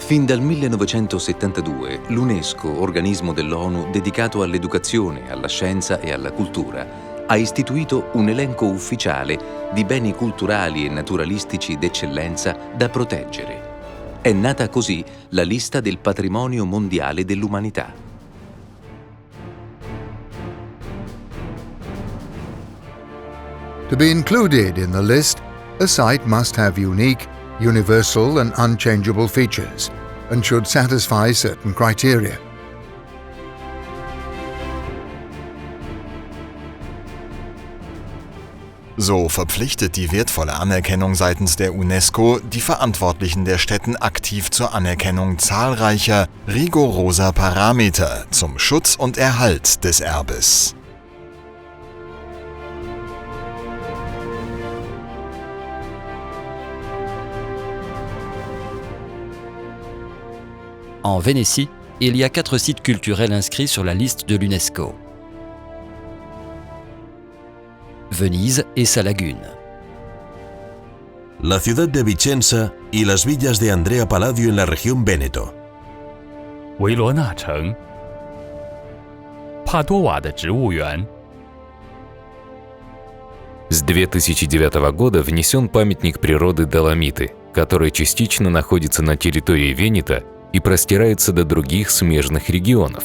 Fin dal 1972 l'UNESCO, organismo dell'ONU dedicato all'educazione, alla scienza e alla cultura, ha istituito un elenco ufficiale di beni culturali e naturalistici d'eccellenza da proteggere. È nata così la lista del patrimonio mondiale dell'umanità. To be included in the list, a site must have unique, universal and unchangeable features and should satisfy certain criteria. So verpflichtet die wertvolle Anerkennung seitens der UNESCO die Verantwortlichen der Stätten aktiv zur Anerkennung zahlreicher, rigoroser Parameter zum Schutz und Erhalt des Erbes. En Vénétie, il y a 4 sites culturels inscrits sur la liste de l'UNESCO. Venise et sa lagune. La ciudad de Vicenza y las villas de Andrea Palladio en la región Véneto. 维罗纳城、帕多瓦的植物园。 С 2009 года внесен памятник природы Доломиты, который частично находится на территории Венето и простирается до других смежных регионов.